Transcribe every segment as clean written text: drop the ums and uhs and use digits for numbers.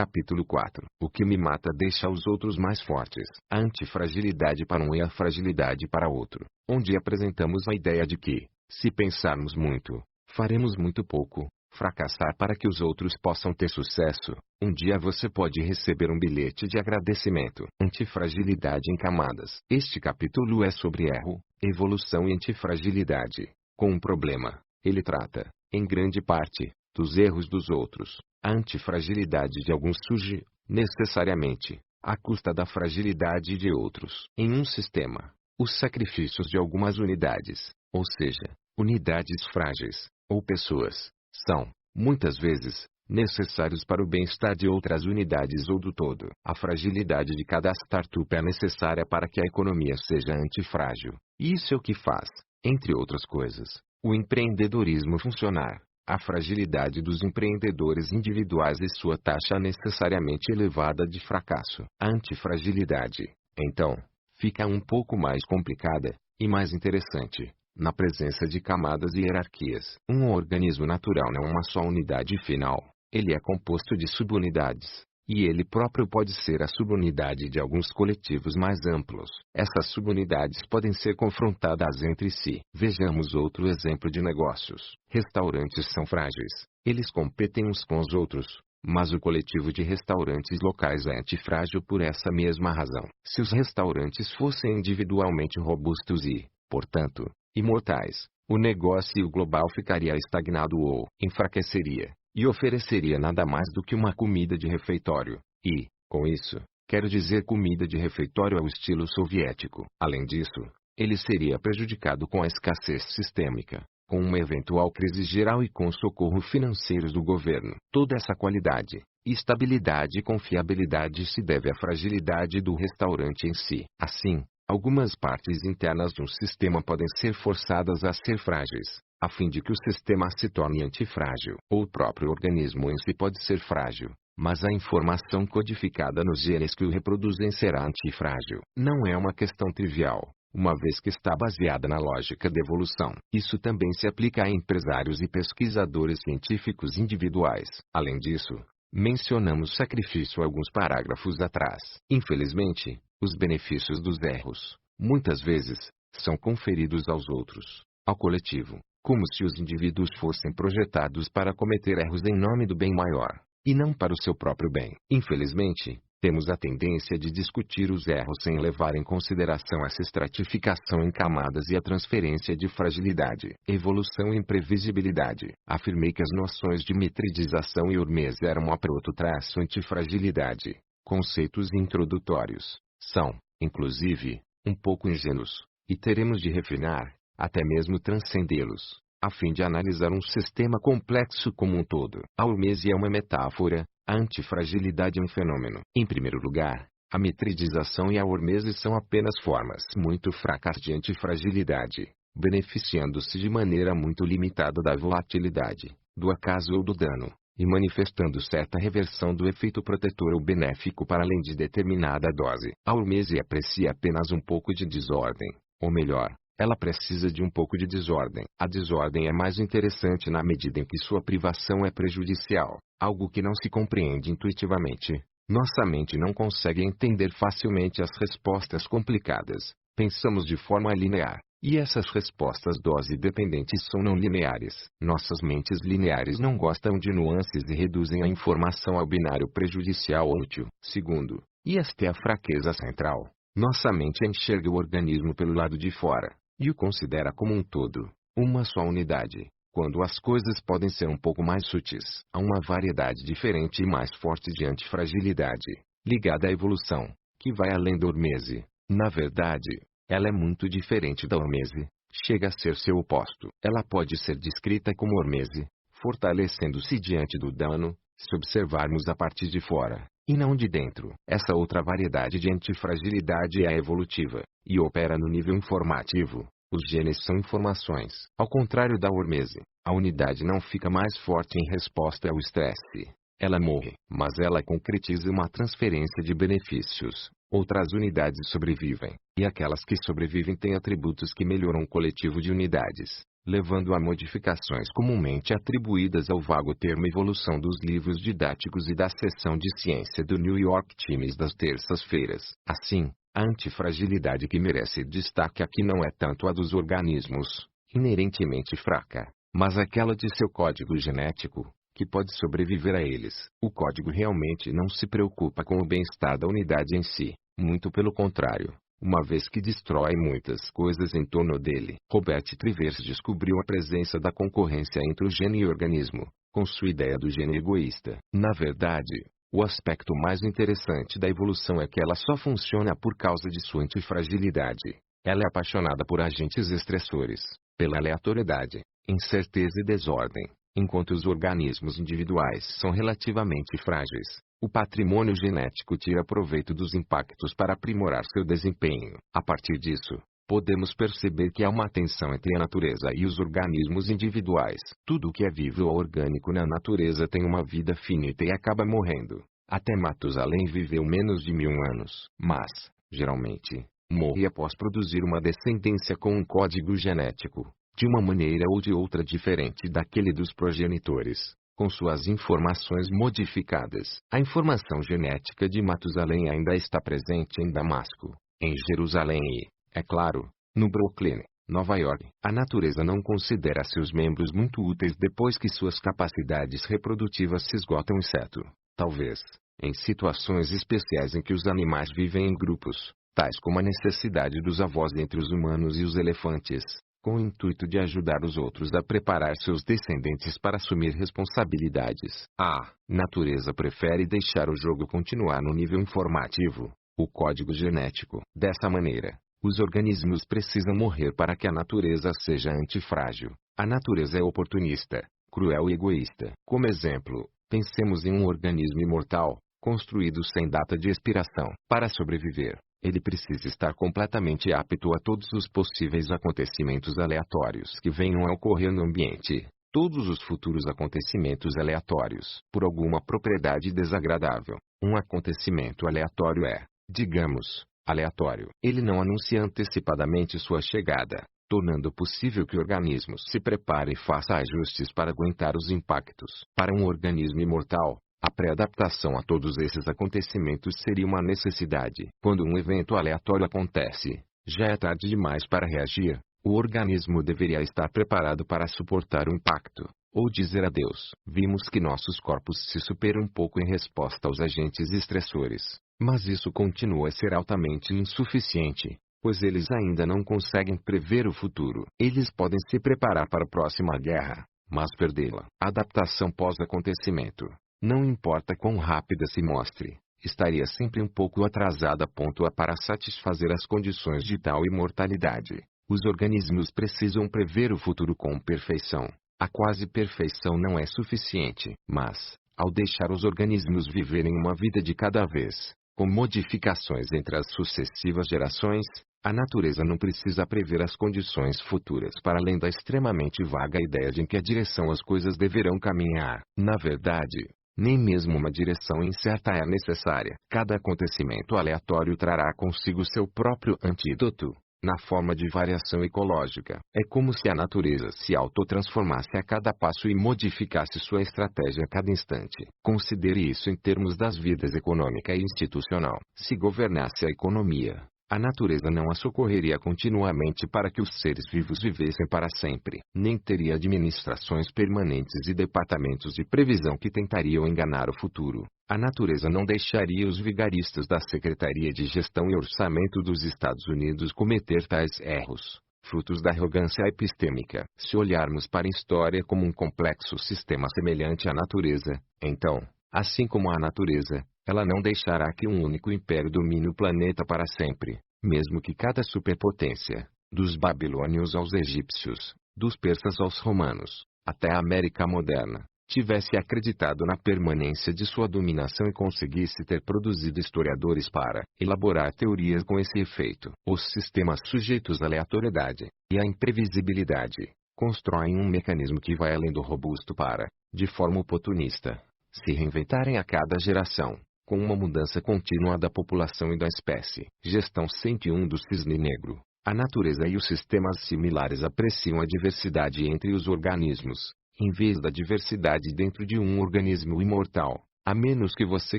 Capítulo 4. O que me mata deixa os outros mais fortes. A antifragilidade para um e a fragilidade para outro. Onde apresentamos a ideia de que, se pensarmos muito, faremos muito pouco. Fracassar para que os outros possam ter sucesso. Um dia você pode receber um bilhete de agradecimento. Antifragilidade em camadas. Este capítulo é sobre erro, evolução e antifragilidade. Com um problema, ele trata, em grande parte, dos erros dos outros. A antifragilidade de alguns surge, necessariamente, à custa da fragilidade de outros. Em um sistema, os sacrifícios de algumas unidades, ou seja, unidades frágeis, ou pessoas, são, muitas vezes, necessários para o bem-estar de outras unidades ou do todo. A fragilidade de cada startup é necessária para que a economia seja antifrágil. Isso é o que faz, entre outras coisas, o empreendedorismo funcionar. A fragilidade dos empreendedores individuais e sua taxa necessariamente elevada de fracasso. A antifragilidade, então, fica um pouco mais complicada, e mais interessante, na presença de camadas e hierarquias. Um organismo natural não é uma só unidade final, ele é composto de subunidades, e ele próprio pode ser a subunidade de alguns coletivos mais amplos. Essas subunidades podem ser confrontadas entre si. Vejamos outro exemplo de negócios. Restaurantes são frágeis, eles competem uns com os outros, mas o coletivo de restaurantes locais é antifrágil por essa mesma razão. Se os restaurantes fossem individualmente robustos e, portanto, imortais, o negócio global ficaria estagnado ou enfraqueceria, e ofereceria nada mais do que uma comida de refeitório. E, com isso, quero dizer comida de refeitório ao estilo soviético. Além disso, ele seria prejudicado com a escassez sistêmica, com uma eventual crise geral e com o socorro financeiros do governo. Toda essa qualidade, estabilidade e confiabilidade se deve à fragilidade do restaurante em si. Assim, algumas partes internas de um sistema podem ser forçadas a ser frágeis, a fim de que o sistema se torne antifrágil. Ou o próprio organismo em si pode ser frágil, mas a informação codificada nos genes que o reproduzem será antifrágil. Não é uma questão trivial, uma vez que está baseada na lógica da evolução. Isso também se aplica a empresários e pesquisadores científicos individuais. Além disso, mencionamos sacrifício alguns parágrafos atrás. Infelizmente, os benefícios dos erros, muitas vezes, são conferidos aos outros, ao coletivo, como se os indivíduos fossem projetados para cometer erros em nome do bem maior, e não para o seu próprio bem. Infelizmente, temos a tendência de discutir os erros sem levar em consideração essa estratificação em camadas e a transferência de fragilidade, evolução e imprevisibilidade. Afirmei que as noções de metridização e hormese eram a proto-traço antifragilidade, conceitos introdutórios. São, inclusive, um pouco ingênuos, e teremos de refinar, até mesmo transcendê-los, a fim de analisar um sistema complexo como um todo. A hormese é uma metáfora, a antifragilidade é um fenômeno. Em primeiro lugar, a metridização e a hormese são apenas formas muito fracas de antifragilidade, beneficiando-se de maneira muito limitada da volatilidade, do acaso ou do dano, e manifestando certa reversão do efeito protetor ou benéfico para além de determinada dose. A hormese aprecia apenas um pouco de desordem, ou melhor, ela precisa de um pouco de desordem. A desordem é mais interessante na medida em que sua privação é prejudicial, algo que não se compreende intuitivamente. Nossa mente não consegue entender facilmente as respostas complicadas. Pensamos de forma linear, e essas respostas dose-dependentes são não lineares. Nossas mentes lineares não gostam de nuances e reduzem a informação ao binário prejudicial ou útil. Segundo, e esta é a fraqueza central, nossa mente enxerga o organismo pelo lado de fora, e o considera como um todo, uma só unidade, quando as coisas podem ser um pouco mais sutis. Há uma variedade diferente e mais forte de antifragilidade, ligada à evolução, que vai além da hormese. Na verdade, ela é muito diferente da hormese, chega a ser seu oposto. Ela pode ser descrita como hormese, fortalecendo-se diante do dano, se observarmos a partir de fora, e não de dentro. Essa outra variedade de antifragilidade é a evolutiva, e opera no nível informativo. Os genes são informações. Ao contrário da hormese, a unidade não fica mais forte em resposta ao estresse. Ela morre, mas ela concretiza uma transferência de benefícios. Outras unidades sobrevivem, e aquelas que sobrevivem têm atributos que melhoram o coletivo de unidades. levando a modificações comumente atribuídas ao vago termo evolução dos livros didáticos e da seção de ciência do New York Times das terças-feiras. Assim, a antifragilidade que merece destaque aqui não é tanto a dos organismos, inerentemente fraca, mas aquela de seu código genético, que pode sobreviver a eles. O código realmente não se preocupa com o bem-estar da unidade em si, muito pelo contrário, uma vez que destrói muitas coisas em torno dele. Robert Trivers descobriu a presença da concorrência entre o gene e o organismo, com sua ideia do gene egoísta. Na verdade, o aspecto mais interessante da evolução é que ela só funciona por causa de sua antifragilidade. Ela é apaixonada por agentes estressores, pela aleatoriedade, incerteza e desordem, enquanto os organismos individuais são relativamente frágeis. O patrimônio genético tira proveito dos impactos para aprimorar seu desempenho. A partir disso, podemos perceber que há uma tensão entre a natureza e os organismos individuais. Tudo que é vivo ou orgânico na natureza tem uma vida finita e acaba morrendo. Até Matusalém viveu menos de 1000 anos. Mas, geralmente, morre após produzir uma descendência com um código genético, de uma maneira ou de outra diferente daquele dos progenitores, com suas informações modificadas. A informação genética de Matusalém ainda está presente em Damasco, em Jerusalém e, é claro, no Brooklyn, Nova York. A natureza não considera seus membros muito úteis depois que suas capacidades reprodutivas se esgotam, exceto, talvez, em situações especiais em que os animais vivem em grupos, tais como a necessidade dos avós entre os humanos e os elefantes, com o intuito de ajudar os outros a preparar seus descendentes para assumir responsabilidades. A natureza prefere deixar o jogo continuar no nível informativo, o código genético. Dessa maneira, os organismos precisam morrer para que a natureza seja antifrágil. A natureza é oportunista, cruel e egoísta. Como exemplo, pensemos em um organismo imortal, construído sem data de expiração. Para sobreviver, ele precisa estar completamente apto a todos os possíveis acontecimentos aleatórios que venham a ocorrer no ambiente. Todos os futuros acontecimentos aleatórios, por alguma propriedade desagradável. Um acontecimento aleatório é, digamos, aleatório. Ele não anuncia antecipadamente sua chegada, tornando possível que o organismo se prepare e faça ajustes para aguentar os impactos. Para um organismo imortal, a pré-adaptação a todos esses acontecimentos seria uma necessidade. Quando um evento aleatório acontece, já é tarde demais para reagir. O organismo deveria estar preparado para suportar o impacto, ou dizer adeus. Vimos que nossos corpos se superam um pouco em resposta aos agentes estressores, mas isso continua a ser altamente insuficiente, pois eles ainda não conseguem prever o futuro. Eles podem se preparar para a próxima guerra, mas perdê-la. Adaptação pós-acontecimento, não importa quão rápida se mostre, estaria sempre um pouco atrasada para satisfazer as condições de tal imortalidade. Os organismos precisam prever o futuro com perfeição. A quase perfeição não é suficiente. Mas, ao deixar os organismos viverem uma vida de cada vez, com modificações entre as sucessivas gerações, a natureza não precisa prever as condições futuras para além da extremamente vaga ideia de em que direção as coisas deverão caminhar. Na verdade, nem mesmo uma direção incerta é necessária. Cada acontecimento aleatório trará consigo seu próprio antídoto, na forma de variação ecológica. É como se a natureza se autotransformasse a cada passo e modificasse sua estratégia a cada instante. Considere isso em termos das vidas econômica e institucional. Se governasse a economia, a natureza não a socorreria continuamente para que os seres vivos vivessem para sempre. Nem teria administrações permanentes e departamentos de previsão que tentariam enganar o futuro. A natureza não deixaria os vigaristas da Secretaria de Gestão e Orçamento dos Estados Unidos cometer tais erros, frutos da arrogância epistêmica. Se olharmos para a história como um complexo sistema semelhante à natureza, então, assim como a natureza, ela não deixará que um único império domine o planeta para sempre, mesmo que cada superpotência, dos babilônios aos egípcios, dos persas aos romanos, até a América moderna, tivesse acreditado na permanência de sua dominação e conseguisse ter produzido historiadores para elaborar teorias com esse efeito. Os sistemas sujeitos à aleatoriedade e à imprevisibilidade constroem um mecanismo que vai além do robusto para, de forma oportunista, se reinventarem a cada geração, com uma mudança contínua da população e da espécie. Gestão 101 do Cisne Negro. A natureza e os sistemas similares apreciam a diversidade entre os organismos, em vez da diversidade dentro de um organismo imortal, a menos que você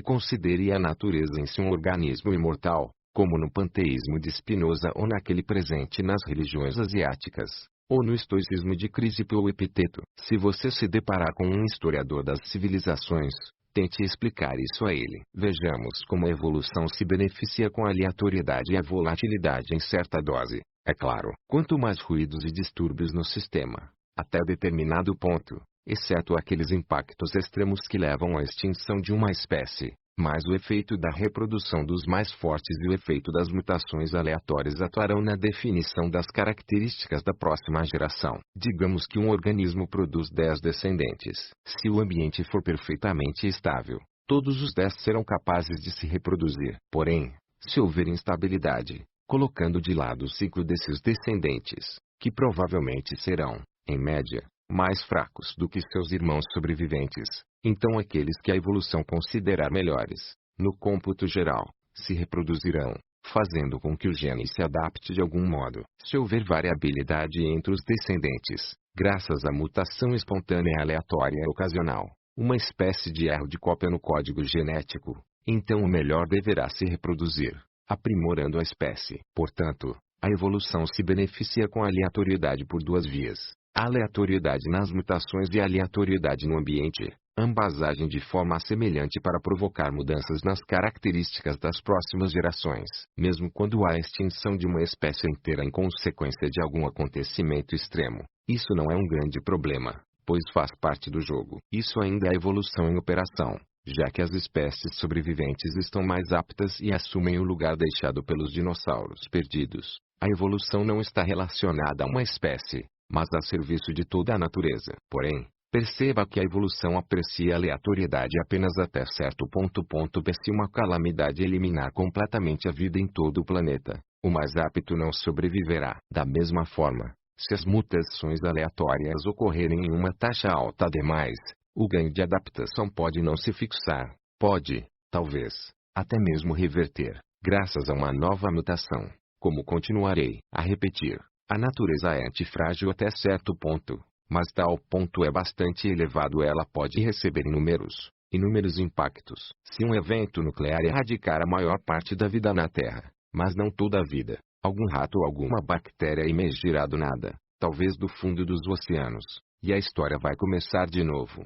considere a natureza em si um organismo imortal, como no panteísmo de Spinoza ou naquele presente nas religiões asiáticas, ou no estoicismo de Crisipo ou Epiteto. Se você se deparar com um historiador das civilizações, tente explicar isso a ele. Vejamos como a evolução se beneficia com a aleatoriedade e a volatilidade em certa dose. É claro, quanto mais ruídos e distúrbios no sistema, até determinado ponto, exceto aqueles impactos extremos que levam à extinção de uma espécie, mas o efeito da reprodução dos mais fortes e o efeito das mutações aleatórias atuarão na definição das características da próxima geração. Digamos que um organismo produz 10 descendentes. Se o ambiente for perfeitamente estável, todos os 10 serão capazes de se reproduzir. Porém, se houver instabilidade, colocando de lado o ciclo desses descendentes, que provavelmente serão, em média, mais fracos do que seus irmãos sobreviventes, então aqueles que a evolução considerar melhores, no cômputo geral, se reproduzirão, fazendo com que o gene se adapte de algum modo. Se houver variabilidade entre os descendentes, graças à mutação espontânea aleatória ocasional, uma espécie de erro de cópia no código genético, então o melhor deverá se reproduzir, aprimorando a espécie. Portanto, a evolução se beneficia com a aleatoriedade por duas vias. A aleatoriedade nas mutações e a aleatoriedade no ambiente, ambas agem de forma semelhante para provocar mudanças nas características das próximas gerações. Mesmo quando há extinção de uma espécie inteira em consequência de algum acontecimento extremo, isso não é um grande problema, pois faz parte do jogo. Isso ainda é evolução em operação, já que as espécies sobreviventes estão mais aptas e assumem o lugar deixado pelos dinossauros perdidos. A evolução não está relacionada a uma espécie, mas a serviço de toda a natureza. Porém, perceba que a evolução aprecia a aleatoriedade apenas até certo ponto. Se uma calamidade eliminar completamente a vida em todo o planeta, o mais apto não sobreviverá. Da mesma forma, se as mutações aleatórias ocorrerem em uma taxa alta demais, o ganho de adaptação pode não se fixar, pode, talvez, até mesmo reverter, graças a uma nova mutação. Como continuarei a repetir, a natureza é antifrágil até certo ponto, mas tal ponto é bastante elevado, ela pode receber inúmeros impactos. Se um evento nuclear erradicar a maior parte da vida na Terra, mas não toda a vida, algum rato ou alguma bactéria emergirá do nada, talvez do fundo dos oceanos, e a história vai começar de novo.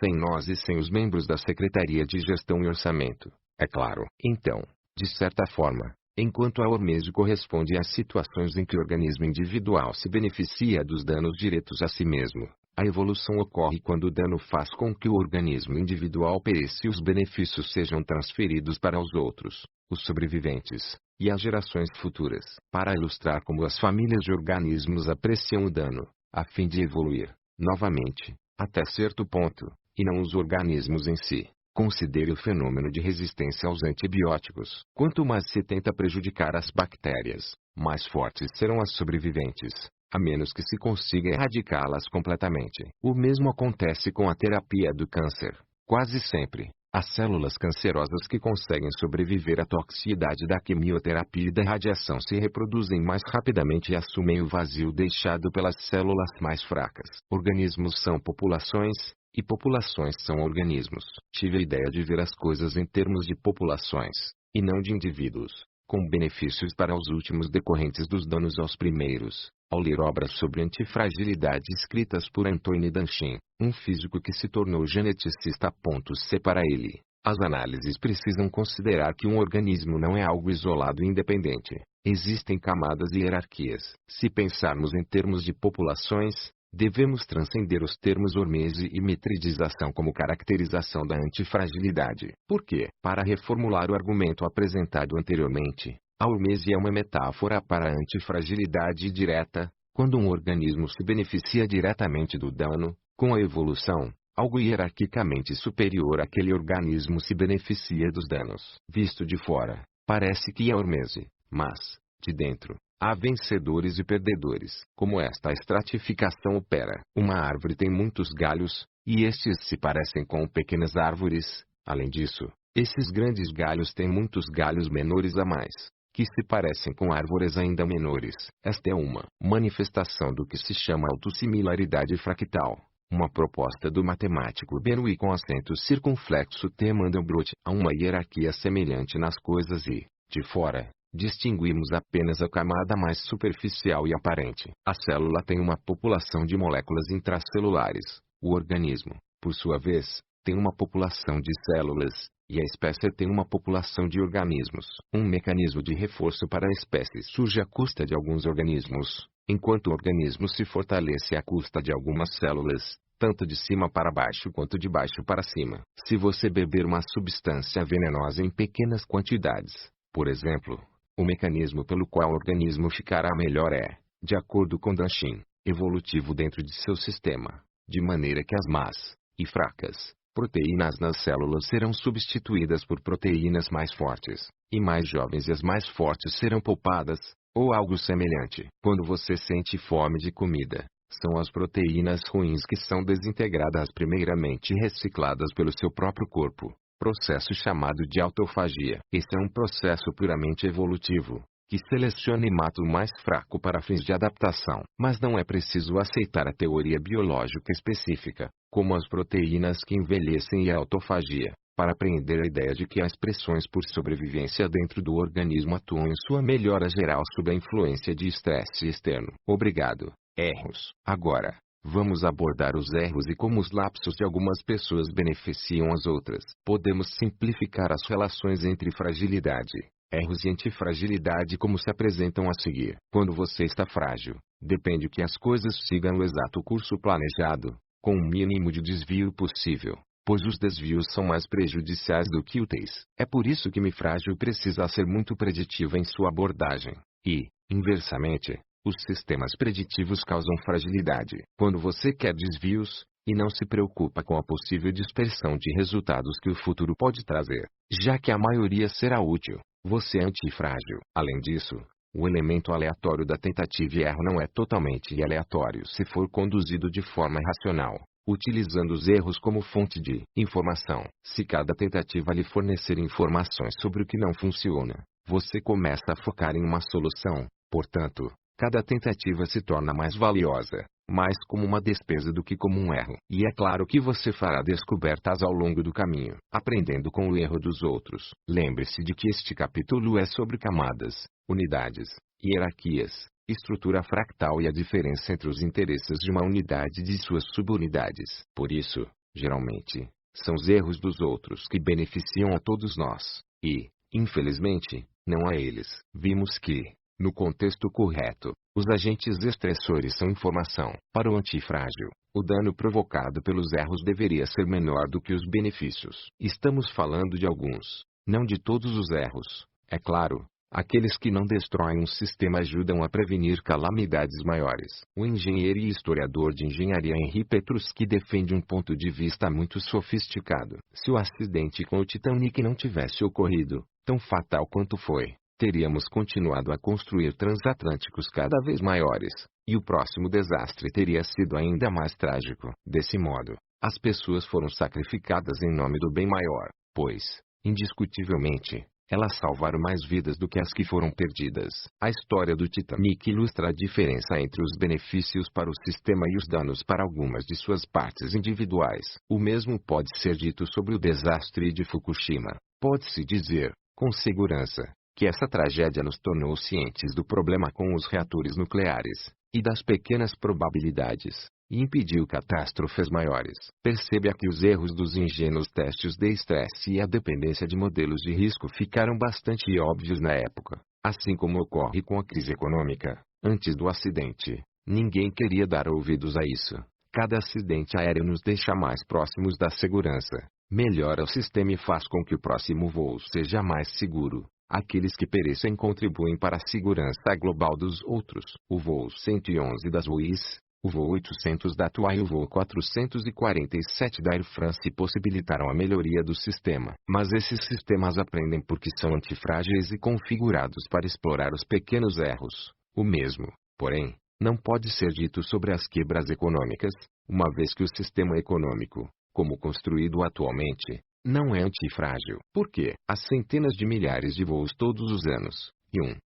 Sem nós e sem os membros da Secretaria de Gestão e Orçamento, é claro. Então, de certa forma, enquanto a hormese corresponde às situações em que o organismo individual se beneficia dos danos diretos a si mesmo, a evolução ocorre quando o dano faz com que o organismo individual pereça e os benefícios sejam transferidos para os outros, os sobreviventes, e as gerações futuras. Para ilustrar como as famílias de organismos apreciam o dano, a fim de evoluir, novamente, até certo ponto, e não os organismos em si. Considere o fenômeno de resistência aos antibióticos. Quanto mais se tenta prejudicar as bactérias, mais fortes serão as sobreviventes, a menos que se consiga erradicá-las completamente. O mesmo acontece com a terapia do câncer. Quase sempre, as células cancerosas que conseguem sobreviver à toxicidade da quimioterapia e da radiação se reproduzem mais rapidamente e assumem o vazio deixado pelas células mais fracas. Organismos são populações, e populações são organismos. Tive a ideia de ver as coisas em termos de populações, e não de indivíduos, com benefícios para os últimos decorrentes dos danos aos primeiros, ao ler obras sobre antifragilidade escritas por Antoine Danchin, um físico que se tornou geneticista. C. Para ele, as análises precisam considerar que um organismo não é algo isolado e independente. Existem camadas e hierarquias. Se pensarmos em termos de populações, devemos transcender os termos hormese e metridização como caracterização da antifragilidade. Por quê? Para reformular o argumento apresentado anteriormente, a hormese é uma metáfora para a antifragilidade direta, quando um organismo se beneficia diretamente do dano. Com a evolução, algo hierarquicamente superior àquele organismo se beneficia dos danos. Visto de fora, parece que é hormese, mas, de dentro, há vencedores e perdedores. Como esta estratificação opera? Uma árvore tem muitos galhos, e estes se parecem com pequenas árvores. Além disso, esses grandes galhos têm muitos galhos menores a mais, que se parecem com árvores ainda menores. Esta é uma manifestação do que se chama autossimilaridade fractal. Uma proposta do matemático Bernoulli com acento circunflexo T. Mandelbrot. Há uma hierarquia semelhante nas coisas e, de fora, distinguimos apenas a camada mais superficial e aparente. A célula tem uma população de moléculas intracelulares. O organismo, por sua vez, tem uma população de células, e a espécie tem uma população de organismos. Um mecanismo de reforço para a espécie surge à custa de alguns organismos, enquanto o organismo se fortalece à custa de algumas células, tanto de cima para baixo quanto de baixo para cima. Se você beber uma substância venenosa em pequenas quantidades, por exemplo, o mecanismo pelo qual o organismo ficará melhor é, de acordo com Danchin, evolutivo dentro de seu sistema, de maneira que as más e fracas proteínas nas células serão substituídas por proteínas mais fortes, e mais jovens, e as mais fortes serão poupadas, ou algo semelhante. Quando você sente fome de comida, são as proteínas ruins que são desintegradas primeiramente e recicladas pelo seu próprio corpo, processo chamado de autofagia. Esse é um processo puramente evolutivo, que seleciona e mata o mais fraco para fins de adaptação. Mas não é preciso aceitar a teoria biológica específica, como as proteínas que envelhecem e a autofagia, para apreender a ideia de que as pressões por sobrevivência dentro do organismo atuam em sua melhora geral sob a influência de estresse externo. Obrigado. Erros. Agora, vamos abordar os erros e como os lapsos de algumas pessoas beneficiam as outras. Podemos simplificar as relações entre fragilidade, erros e antifragilidade como se apresentam a seguir. Quando você está frágil, depende que as coisas sigam o exato curso planejado, com o mínimo de desvio possível, pois os desvios são mais prejudiciais do que úteis. É por isso que frágil precisa ser muito preditiva em sua abordagem. E, inversamente, os sistemas preditivos causam fragilidade. Quando você quer desvios, e não se preocupa com a possível dispersão de resultados que o futuro pode trazer, já que a maioria será útil, você é antifrágil. Além disso, o elemento aleatório da tentativa e erro não é totalmente aleatório se for conduzido de forma racional, utilizando os erros como fonte de informação. Se cada tentativa lhe fornecer informações sobre o que não funciona, você começa a focar em uma solução. Portanto, cada tentativa se torna mais valiosa, mais como uma despesa do que como um erro. E é claro que você fará descobertas ao longo do caminho, aprendendo com o erro dos outros. Lembre-se de que este capítulo é sobre camadas, unidades, hierarquias, estrutura fractal e a diferença entre os interesses de uma unidade e de suas subunidades. Por isso, geralmente, são os erros dos outros que beneficiam a todos nós, e, infelizmente, não a eles. Vimos que, no contexto correto, os agentes estressores são informação. Para o antifrágil, o dano provocado pelos erros deveria ser menor do que os benefícios. Estamos falando de alguns, não de todos os erros. É claro, aqueles que não destroem um sistema ajudam a prevenir calamidades maiores. O engenheiro e historiador de engenharia Henri Petruschi defende um ponto de vista muito sofisticado. Se o acidente com o Titanic não tivesse ocorrido, tão fatal quanto foi, teríamos continuado a construir transatlânticos cada vez maiores, e o próximo desastre teria sido ainda mais trágico. Desse modo, as pessoas foram sacrificadas em nome do bem maior, pois, indiscutivelmente, elas salvaram mais vidas do que as que foram perdidas. A história do Titanic ilustra a diferença entre os benefícios para o sistema e os danos para algumas de suas partes individuais. O mesmo pode ser dito sobre o desastre de Fukushima. Pode-se dizer, com segurança, que essa tragédia nos tornou cientes do problema com os reatores nucleares, e das pequenas probabilidades, e impediu catástrofes maiores. Perceba que os erros dos ingênuos testes de estresse e a dependência de modelos de risco ficaram bastante óbvios na época. Assim como ocorre com a crise econômica, antes do acidente, ninguém queria dar ouvidos a isso. Cada acidente aéreo nos deixa mais próximos da segurança, melhora o sistema e faz com que o próximo voo seja mais seguro. Aqueles que perecem contribuem para a segurança global dos outros. O voo 111 das Wizz, o voo 800 da TUI e o voo 447 da Air France possibilitaram a melhoria do sistema. Mas esses sistemas aprendem porque são antifrágeis e configurados para explorar os pequenos erros. O mesmo, porém, não pode ser dito sobre as quebras econômicas, uma vez que o sistema econômico, como construído atualmente, não é antifrágil. Porque há centenas de milhares de voos todos os anos,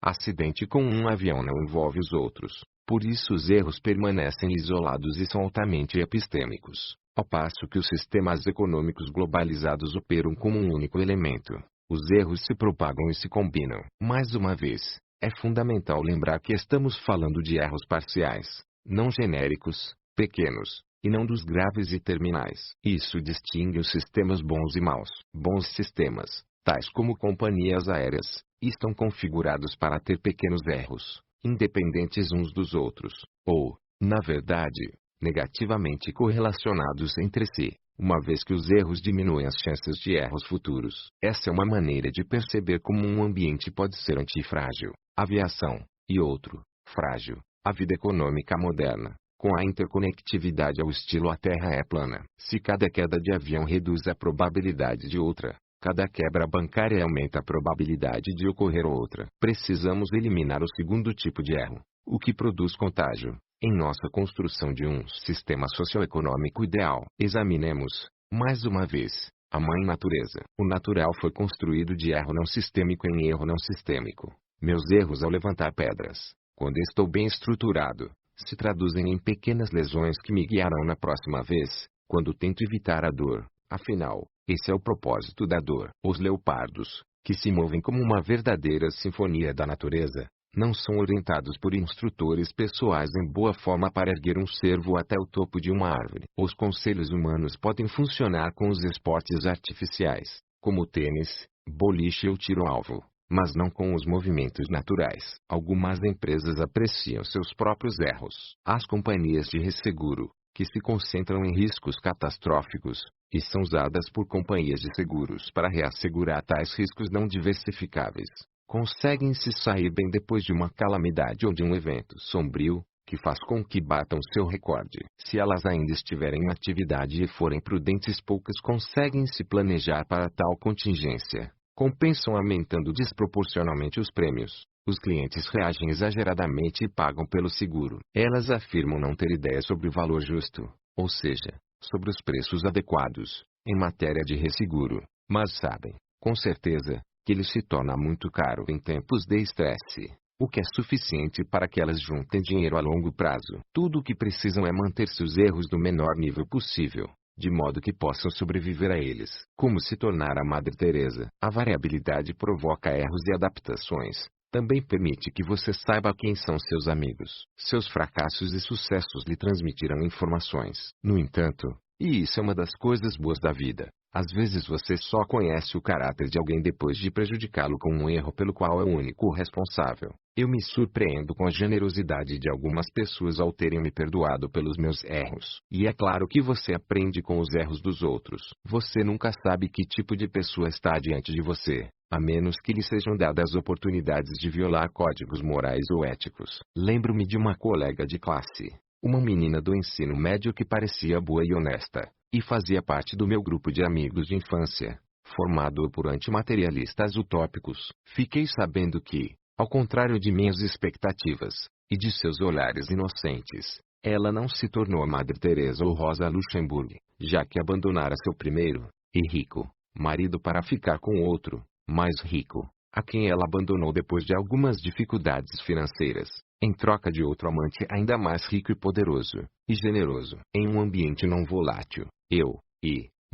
acidente com um avião não envolve os outros. Por isso os erros permanecem isolados e são altamente epistêmicos, ao passo que os sistemas econômicos globalizados operam como um único elemento. Os erros se propagam e se combinam. Mais uma vez, é fundamental lembrar que estamos falando de erros parciais, não genéricos, pequenos, e não dos graves e terminais. Isso distingue os sistemas bons e maus. Bons sistemas, tais como companhias aéreas, estão configurados para ter pequenos erros, independentes uns dos outros, ou, na verdade, negativamente correlacionados entre si, uma vez que os erros diminuem as chances de erros futuros. Essa é uma maneira de perceber como um ambiente pode ser antifrágil. Aviação, e outro, frágil, a vida econômica moderna. Com a interconectividade ao estilo a Terra é plana. Se cada queda de avião reduz a probabilidade de outra, cada quebra bancária aumenta a probabilidade de ocorrer outra. Precisamos eliminar o segundo tipo de erro, o que produz contágio, em nossa construção de um sistema socioeconômico ideal. Examinemos, mais uma vez, a Mãe Natureza. O natural foi construído de erro não sistêmico em erro não sistêmico. Meus erros ao levantar pedras, quando estou bem estruturado, se traduzem em pequenas lesões que me guiarão na próxima vez, quando tento evitar a dor. Afinal, esse é o propósito da dor. Os leopardos, que se movem como uma verdadeira sinfonia da natureza, não são orientados por instrutores pessoais em boa forma para erguer um cervo até o topo de uma árvore. Os conselhos humanos podem funcionar com os esportes artificiais, como tênis, boliche ou tiro-alvo, mas não com os movimentos naturais. Algumas empresas apreciam seus próprios erros. As companhias de resseguro, que se concentram em riscos catastróficos, e são usadas por companhias de seguros para reassegurar tais riscos não diversificáveis, conseguem se sair bem depois de uma calamidade ou de um evento sombrio, que faz com que batam seu recorde. Se elas ainda estiverem em atividade e forem prudentes, poucas conseguem se planejar para tal contingência. Compensam aumentando desproporcionalmente os prêmios. Os clientes reagem exageradamente e pagam pelo seguro. Elas afirmam não ter ideia sobre o valor justo, ou seja, sobre os preços adequados, em matéria de resseguro, mas sabem, com certeza, que ele se torna muito caro em tempos de estresse, o que é suficiente para que elas juntem dinheiro a longo prazo. Tudo o que precisam é manter seus erros do menor nível possível, de modo que possam sobreviver a eles. Como se tornar a Madre Teresa? A variabilidade provoca erros e adaptações. Também permite que você saiba quem são seus amigos. Seus fracassos e sucessos lhe transmitirão informações. No entanto, e isso é uma das coisas boas da vida, às vezes você só conhece o caráter de alguém depois de prejudicá-lo com um erro pelo qual é o único responsável. Eu me surpreendo com a generosidade de algumas pessoas ao terem me perdoado pelos meus erros. E é claro que você aprende com os erros dos outros. Você nunca sabe que tipo de pessoa está diante de você, a menos que lhe sejam dadas oportunidades de violar códigos morais ou éticos. Lembro-me de uma colega de classe, uma menina do ensino médio que parecia boa e honesta, e fazia parte do meu grupo de amigos de infância, formado por antimaterialistas utópicos. Fiquei sabendo que, ao contrário de minhas expectativas, e de seus olhares inocentes, ela não se tornou a Madre Teresa ou Rosa Luxemburg, já que abandonara seu primeiro, e rico, marido para ficar com outro, mais rico, a quem ela abandonou depois de algumas dificuldades financeiras, em troca de outro amante ainda mais rico e poderoso, e generoso. Em um ambiente não volátil,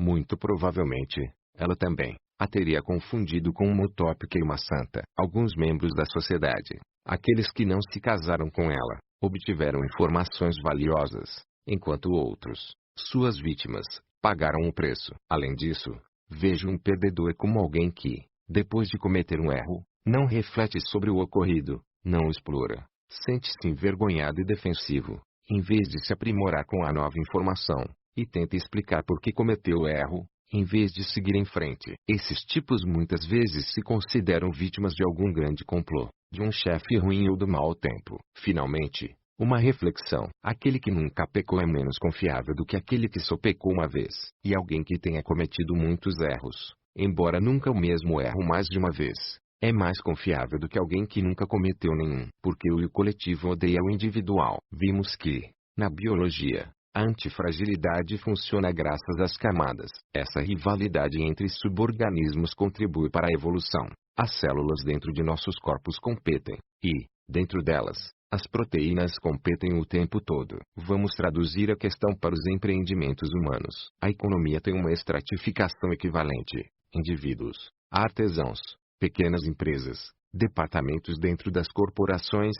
muito provavelmente, ela também, a teria confundido com uma utópica e uma santa. Alguns membros da sociedade, aqueles que não se casaram com ela, obtiveram informações valiosas, enquanto outros, suas vítimas, pagaram o preço. Além disso, vejo um perdedor como alguém que, depois de cometer um erro, não reflete sobre o ocorrido, não explora, sente-se envergonhado e defensivo, em vez de se aprimorar com a nova informação, e tenta explicar por que cometeu o erro, em vez de seguir em frente. Esses tipos muitas vezes se consideram vítimas de algum grande complô, de um chefe ruim ou do mau tempo. Finalmente, uma reflexão. Aquele que nunca pecou é menos confiável do que aquele que só pecou uma vez. E alguém que tenha cometido muitos erros, embora nunca o mesmo erro mais de uma vez, é mais confiável do que alguém que nunca cometeu nenhum. Porque o coletivo odeia o individual. Vimos que, na biologia, a antifragilidade funciona graças às camadas. Essa rivalidade entre suborganismos contribui para a evolução. As células dentro de nossos corpos competem, e, dentro delas, as proteínas competem o tempo todo. Vamos traduzir a questão para os empreendimentos humanos. A economia tem uma estratificação equivalente: indivíduos, artesãos, pequenas empresas, departamentos dentro das corporações,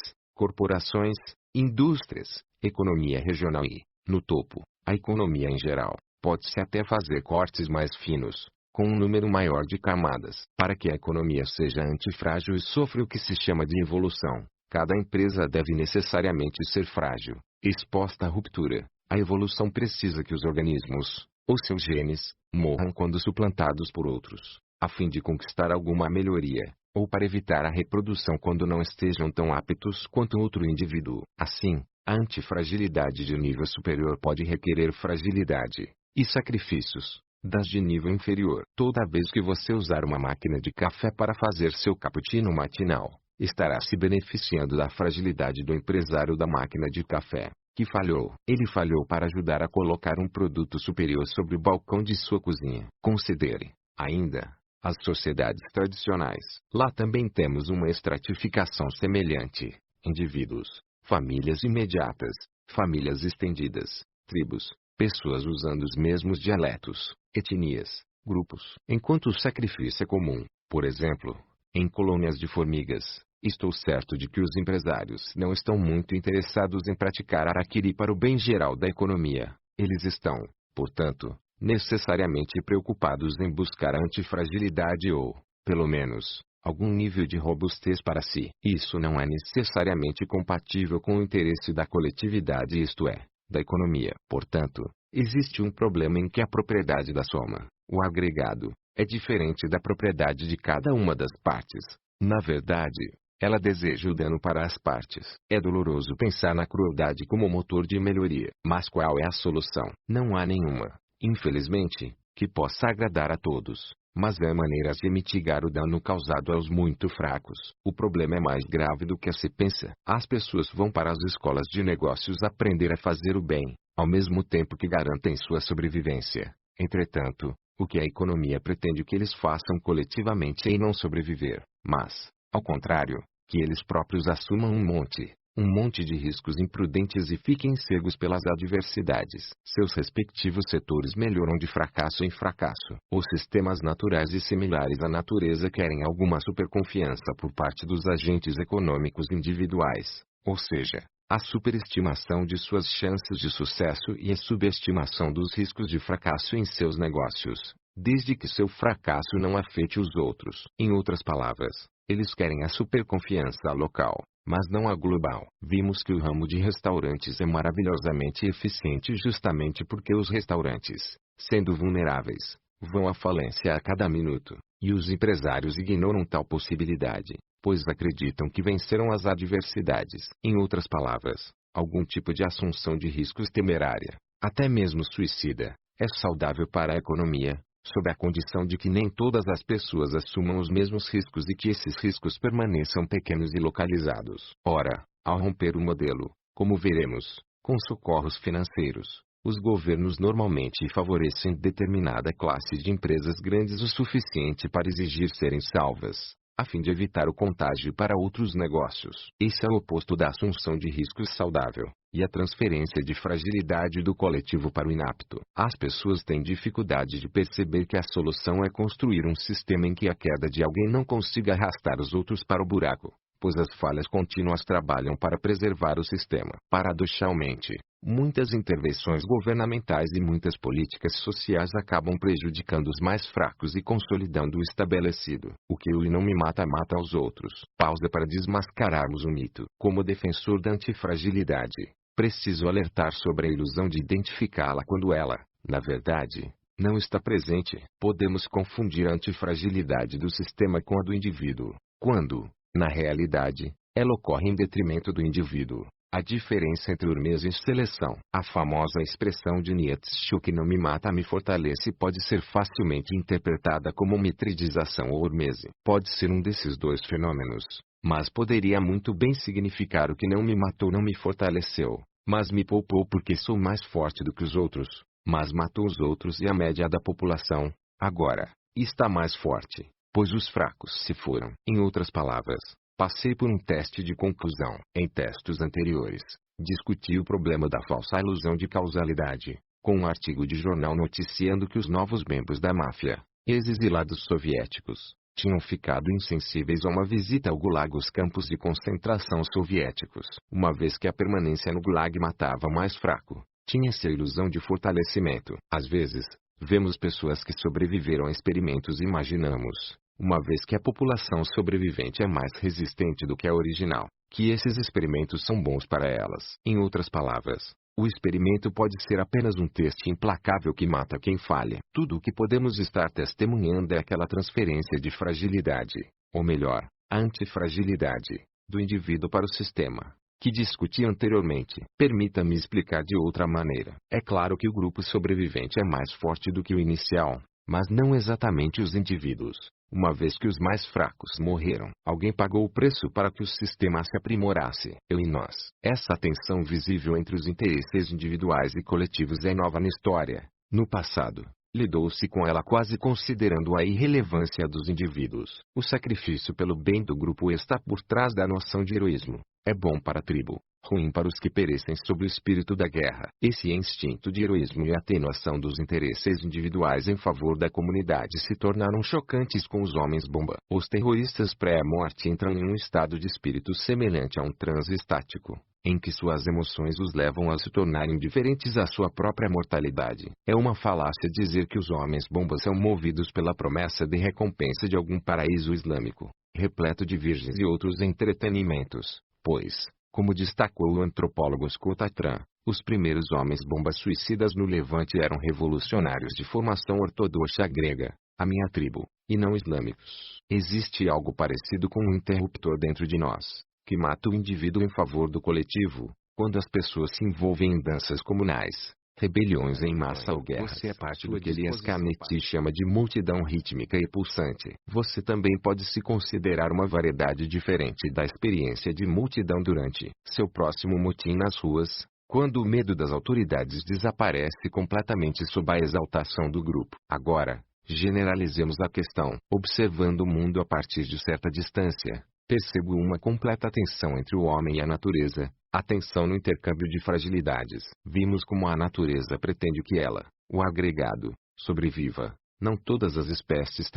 indústrias, economia regional e, no topo, a economia em geral. Pode-se até fazer cortes mais finos, com um número maior de camadas. Para que a economia seja antifrágil e sofra o que se chama de evolução, cada empresa deve necessariamente ser frágil, exposta à ruptura. A evolução precisa que os organismos, ou seus genes, morram quando suplantados por outros, a fim de conquistar alguma melhoria, ou para evitar a reprodução quando não estejam tão aptos quanto outro indivíduo. Assim, a antifragilidade de nível superior pode requerer fragilidade e sacrifícios das de nível inferior. Toda vez que você usar uma máquina de café para fazer seu cappuccino matinal, estará se beneficiando da fragilidade do empresário da máquina de café, que falhou. Ele falhou para ajudar a colocar um produto superior sobre o balcão de sua cozinha. Considere, ainda, as sociedades tradicionais. Lá também temos uma estratificação semelhante: indivíduos, famílias imediatas, famílias estendidas, tribos, pessoas usando os mesmos dialetos, etnias, grupos. Enquanto o sacrifício é comum, por exemplo, em colônias de formigas, estou certo de que os empresários não estão muito interessados em praticar harakiri para o bem geral da economia. Eles estão, portanto, necessariamente preocupados em buscar a antifragilidade ou, pelo menos, algum nível de robustez para si. Isso não é necessariamente compatível com o interesse da coletividade, isto é, da economia. Portanto, existe um problema em que a propriedade da soma, o agregado, é diferente da propriedade de cada uma das partes. Na verdade, ela deseja o dano para as partes. É doloroso pensar na crueldade como motor de melhoria. Mas qual é a solução? Não há nenhuma, infelizmente, que possa agradar a todos. Mas há maneiras de mitigar o dano causado aos muito fracos. O problema é mais grave do que se pensa. As pessoas vão para as escolas de negócios aprender a fazer o bem, ao mesmo tempo que garantem sua sobrevivência. Entretanto, o que a economia pretende que eles façam coletivamente é não sobreviver, mas, ao contrário, que eles próprios assumam um monte de riscos imprudentes e fiquem cegos pelas adversidades. Seus respectivos setores melhoram de fracasso em fracasso. Os sistemas naturais e similares à natureza querem alguma superconfiança por parte dos agentes econômicos individuais, ou seja, a superestimação de suas chances de sucesso e a subestimação dos riscos de fracasso em seus negócios, desde que seu fracasso não afete os outros. Em outras palavras, eles querem a superconfiança local, mas não a global. Vimos que o ramo de restaurantes é maravilhosamente eficiente justamente porque os restaurantes, sendo vulneráveis, vão à falência a cada minuto, e os empresários ignoram tal possibilidade, pois acreditam que venceram as adversidades. Em outras palavras, algum tipo de assunção de riscos temerária, até mesmo suicida, é saudável para a economia, sob a condição de que nem todas as pessoas assumam os mesmos riscos e que esses riscos permaneçam pequenos e localizados. Ora, ao romper o modelo, como veremos, com socorros financeiros, os governos normalmente favorecem determinada classe de empresas grandes o suficiente para exigir serem salvas, a fim de evitar o contágio para outros negócios. Esse é o oposto da assunção de riscos saudável, e a transferência de fragilidade do coletivo para o inapto. As pessoas têm dificuldade de perceber que a solução é construir um sistema em que a queda de alguém não consiga arrastar os outros para o buraco, pois as falhas contínuas trabalham para preservar o sistema. Paradoxalmente, muitas intervenções governamentais e muitas políticas sociais acabam prejudicando os mais fracos e consolidando o estabelecido. O que não me mata, mata aos outros. Pausa para desmascararmos o mito. Como defensor da antifragilidade, preciso alertar sobre a ilusão de identificá-la quando ela, na verdade, não está presente. Podemos confundir a antifragilidade do sistema com a do indivíduo, quando, na realidade, ela ocorre em detrimento do indivíduo. A diferença entre urmese e seleção. A famosa expressão de Nietzsche, o que não me mata me fortalece, pode ser facilmente interpretada como mitridização ou urmese. Pode ser um desses dois fenômenos, mas poderia muito bem significar o que não me matou não me fortaleceu, mas me poupou porque sou mais forte do que os outros, mas matou os outros e a média da população, agora, está mais forte. pois os fracos se foram. Em outras palavras, passei por um teste de conclusão. Em testes anteriores, discuti o problema da falsa ilusão de causalidade, com um artigo de jornal noticiando que os novos membros da máfia, ex-exilados soviéticos, tinham ficado insensíveis a uma visita ao Gulag, os campos de concentração soviéticos. Uma vez que a permanência no Gulag matava o mais fraco, tinha-se a ilusão de fortalecimento. Às vezes, vemos pessoas que sobreviveram a experimentos e imaginamos, uma vez que a população sobrevivente é mais resistente do que a original, que esses experimentos são bons para elas. Em outras palavras, o experimento pode ser apenas um teste implacável que mata quem falha. Tudo o que podemos estar testemunhando é aquela transferência de fragilidade, ou melhor, antifragilidade, do indivíduo para o sistema, que discuti anteriormente. Permita-me explicar de outra maneira. É claro que o grupo sobrevivente é mais forte do que o inicial, mas não exatamente os indivíduos. Uma vez que os mais fracos morreram, alguém pagou o preço para que o sistema se aprimorasse. Eu e nós. Essa tensão visível entre os interesses individuais e coletivos é nova na história. No passado, lidou-se com ela quase considerando a irrelevância dos indivíduos. O sacrifício pelo bem do grupo está por trás da noção de heroísmo. É bom para a tribo, ruim para os que perecem sob o espírito da guerra. Esse instinto de heroísmo e atenuação dos interesses individuais em favor da comunidade se tornaram chocantes com os homens-bomba. Os terroristas pré-morte entram em um estado de espírito semelhante a um transe estático, em que suas emoções os levam a se tornarem indiferentes à sua própria mortalidade. É uma falácia dizer que os homens-bomba são movidos pela promessa de recompensa de algum paraíso islâmico, repleto de virgens e outros entretenimentos, pois, como destacou o antropólogo Scott Atran, os primeiros homens-bomba suicidas no Levante eram revolucionários de formação ortodoxa grega, a minha tribo, e não islâmicos. Existe algo parecido com um interruptor dentro de nós, que mata o indivíduo em favor do coletivo, quando as pessoas se envolvem em danças comunais, rebeliões em massa ou guerras. Você é parte do que Elias Canetti chama de multidão rítmica e pulsante. Você também pode se considerar uma variedade diferente da experiência de multidão durante seu próximo motim nas ruas, quando o medo das autoridades desaparece completamente sob a exaltação do grupo. Agora, generalizemos a questão. Observando o mundo a partir de certa distância, percebo uma completa tensão entre o homem e a natureza, a tensão no intercâmbio de fragilidades. Vimos como a natureza pretende que ela, o agregado, sobreviva, não todas as espécies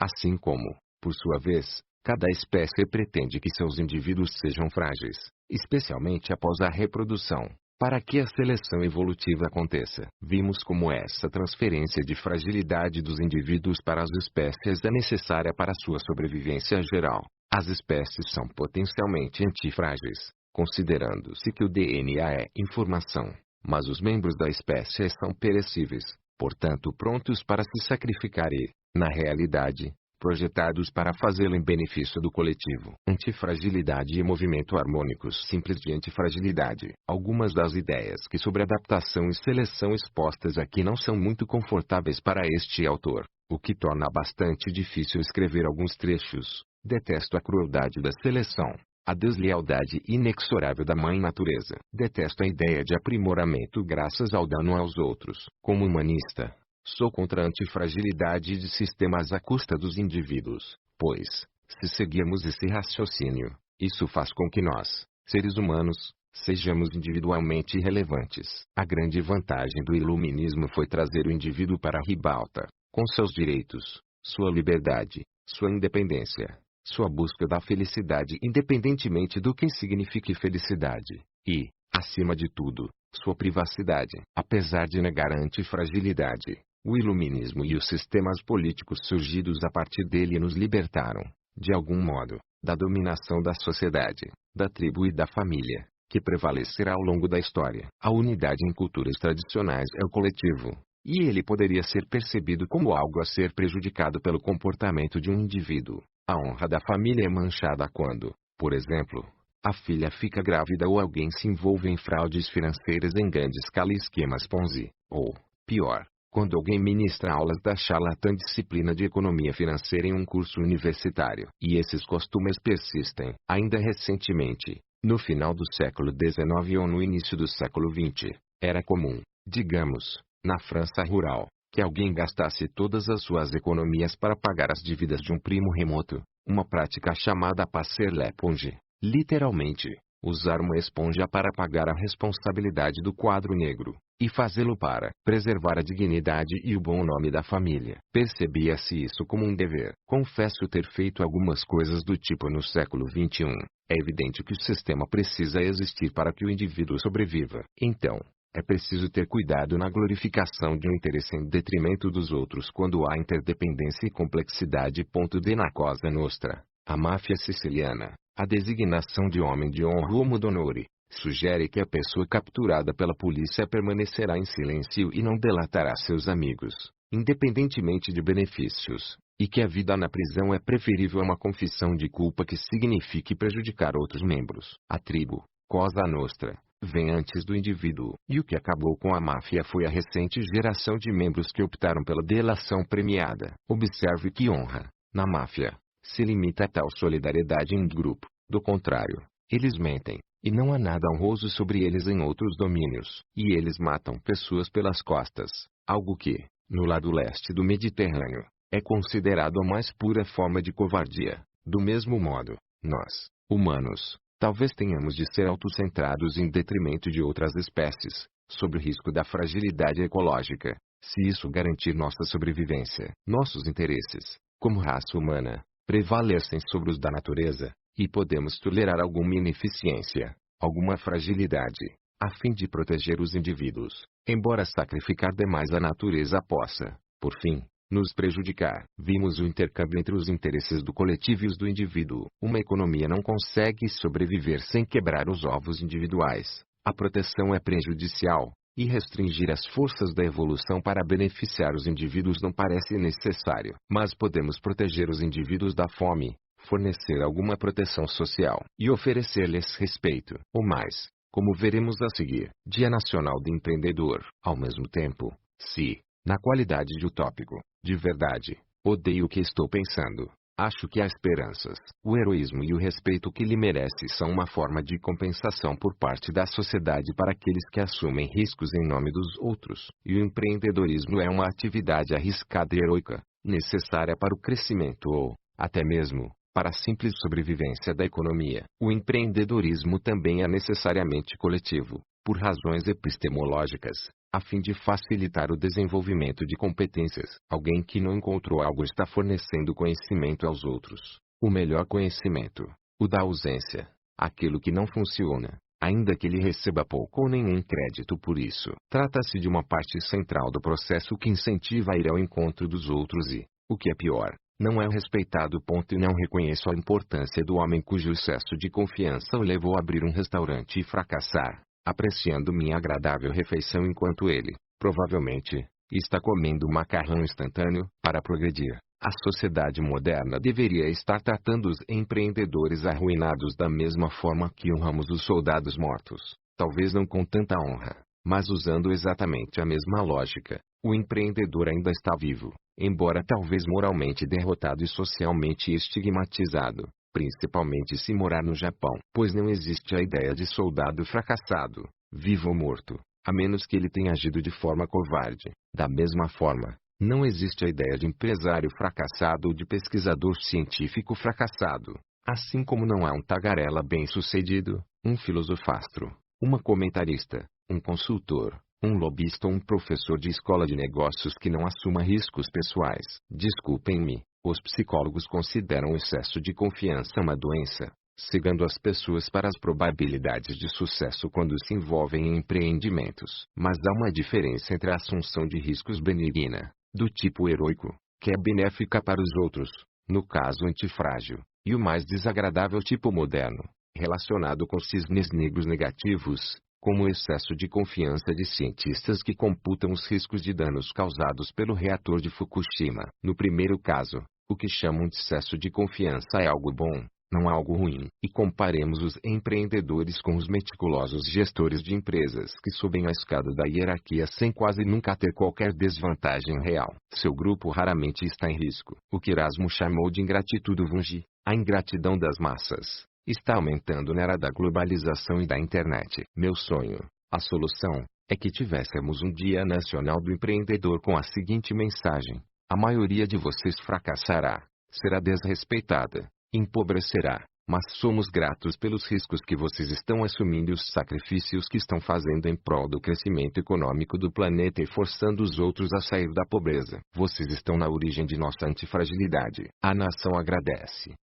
assim como, por sua vez, cada espécie pretende que seus indivíduos sejam frágeis, especialmente após a reprodução, para que a seleção evolutiva aconteça. Vimos como essa transferência de fragilidade dos indivíduos para as espécies é necessária para sua sobrevivência geral. As espécies são potencialmente antifrágeis, considerando-se que o DNA é informação, mas os membros da espécie são perecíveis, portanto prontos para se sacrificar e, na realidade, projetados para fazê-lo em benefício do coletivo. Antifragilidade e movimento harmônicos simples de antifragilidade. Algumas das ideias que sobre adaptação e seleção expostas aqui não são muito confortáveis para este autor, o que torna bastante difícil escrever alguns trechos. Detesto a crueldade da seleção, a deslealdade inexorável da mãe natureza. Detesto a ideia de aprimoramento graças ao dano aos outros. Como humanista, sou contra a antifragilidade de sistemas à custa dos indivíduos, pois, se seguirmos esse raciocínio, isso faz com que nós, seres humanos, sejamos individualmente irrelevantes. A grande vantagem do iluminismo foi trazer o indivíduo para a ribalta, com seus direitos, sua liberdade, sua independência, sua busca da felicidade independentemente do que signifique felicidade, e, acima de tudo, sua privacidade. Apesar de negar a antifragilidade, o iluminismo e os sistemas políticos surgidos a partir dele nos libertaram, de algum modo, da dominação da sociedade, da tribo e da família, que prevalecerá ao longo da história. A unidade em culturas tradicionais é o coletivo, e ele poderia ser percebido como algo a ser prejudicado pelo comportamento de um indivíduo. A honra da família é manchada quando, por exemplo, a filha fica grávida ou alguém se envolve em fraudes financeiras em grande escala e esquemas Ponzi, ou, pior, quando alguém ministra aulas da charlatã disciplina de economia financeira em um curso universitário. E esses costumes persistem. Ainda recentemente, no final do século XIX ou no início do século XX, era comum, digamos, na França rural, que alguém gastasse todas as suas economias para pagar as dívidas de um primo remoto, uma prática chamada passer l'éponge, literalmente, usar uma esponja para pagar a responsabilidade do quadro negro, e fazê-lo para preservar a dignidade e o bom nome da família. Percebia-se isso como um dever. Confesso ter feito algumas coisas do tipo no século XXI. É evidente que o sistema precisa existir para que o indivíduo sobreviva. Então, é preciso ter cuidado na glorificação de um interesse em detrimento dos outros quando há interdependência e complexidade. D. Na Cosa Nostra, a máfia siciliana, a designação de homem de honra ou d'onore, sugere que a pessoa capturada pela polícia permanecerá em silêncio e não delatará seus amigos, independentemente de benefícios, e que a vida na prisão é preferível a uma confissão de culpa que signifique prejudicar outros membros. A tribo, Cosa Nostra, vem antes do indivíduo, e o que acabou com a máfia foi a recente geração de membros que optaram pela delação premiada. Observe que honra, na máfia, se limita a tal solidariedade em grupo. Do contrário, eles mentem, e não há nada honroso sobre eles em outros domínios. E eles matam pessoas pelas costas, algo que, no lado leste do Mediterrâneo, é considerado a mais pura forma de covardia. Do mesmo modo, nós, humanos, talvez tenhamos de ser autocentrados em detrimento de outras espécies, sob o risco da fragilidade ecológica, se isso garantir nossa sobrevivência. Nossos interesses, como raça humana, prevalecem sobre os da natureza, e podemos tolerar alguma ineficiência, alguma fragilidade, a fim de proteger os indivíduos, embora sacrificar demais a natureza possa, por fim, nos prejudicar. Vimos o intercâmbio entre os interesses do coletivo e os do indivíduo. Uma economia não consegue sobreviver sem quebrar os ovos individuais. A proteção é prejudicial, e restringir as forças da evolução para beneficiar os indivíduos não parece necessário. Mas podemos proteger os indivíduos da fome, fornecer alguma proteção social e oferecer-lhes respeito. Ou mais, como veremos a seguir, Dia Nacional do Empreendedor. Ao mesmo tempo, se, na qualidade de utópico, de verdade, odeio o que estou pensando, acho que há esperanças. O heroísmo e o respeito que lhe merece são uma forma de compensação por parte da sociedade para aqueles que assumem riscos em nome dos outros. E o empreendedorismo é uma atividade arriscada e heroica, necessária para o crescimento ou, até mesmo, para a simples sobrevivência da economia. O empreendedorismo também é necessariamente coletivo, por razões epistemológicas, a fim de facilitar o desenvolvimento de competências. Alguém que não encontrou algo está fornecendo conhecimento aos outros. O melhor conhecimento, o da ausência, aquilo que não funciona, ainda que ele receba pouco ou nenhum crédito por isso. Trata-se de uma parte central do processo que incentiva a ir ao encontro dos outros e, o que é pior, não é respeitado. E não reconheço a importância do homem cujo excesso de confiança o levou a abrir um restaurante e fracassar, apreciando minha agradável refeição enquanto ele, provavelmente, está comendo macarrão instantâneo. Para progredir, a sociedade moderna deveria estar tratando os empreendedores arruinados da mesma forma que honramos os soldados mortos, talvez não com tanta honra, mas usando exatamente a mesma lógica. O empreendedor ainda está vivo, embora talvez moralmente derrotado e socialmente estigmatizado, principalmente se morar no Japão, pois não existe a ideia de soldado fracassado, vivo ou morto, a menos que ele tenha agido de forma covarde. Da mesma forma, não existe a ideia de empresário fracassado ou de pesquisador científico fracassado, assim como não há um tagarela bem-sucedido, um filosofastro, uma comentarista, um consultor, um lobista ou um professor de escola de negócios que não assuma riscos pessoais. Desculpem-me, os psicólogos consideram o excesso de confiança uma doença, cegando as pessoas para as probabilidades de sucesso quando se envolvem em empreendimentos. Mas há uma diferença entre a assunção de riscos benigna, do tipo heróico, que é benéfica para os outros, no caso antifrágil, e o mais desagradável tipo moderno, relacionado com cisnes negros negativos, como o excesso de confiança de cientistas que computam os riscos de danos causados pelo reator de Fukushima. No primeiro caso, o que chamam de excesso de confiança é algo bom, não algo ruim. E comparemos os empreendedores com os meticulosos gestores de empresas que sobem a escada da hierarquia sem quase nunca ter qualquer desvantagem real. Seu grupo raramente está em risco. O que Erasmo chamou de ingratitude vulgi, a ingratidão das massas, está aumentando na era da globalização e da internet. Meu sonho, a solução, é que tivéssemos um Dia Nacional do Empreendedor com a seguinte mensagem: a maioria de vocês fracassará, será desrespeitada, empobrecerá, mas somos gratos pelos riscos que vocês estão assumindo e os sacrifícios que estão fazendo em prol do crescimento econômico do planeta e forçando os outros a sair da pobreza. Vocês estão na origem de nossa antifragilidade. A nação agradece.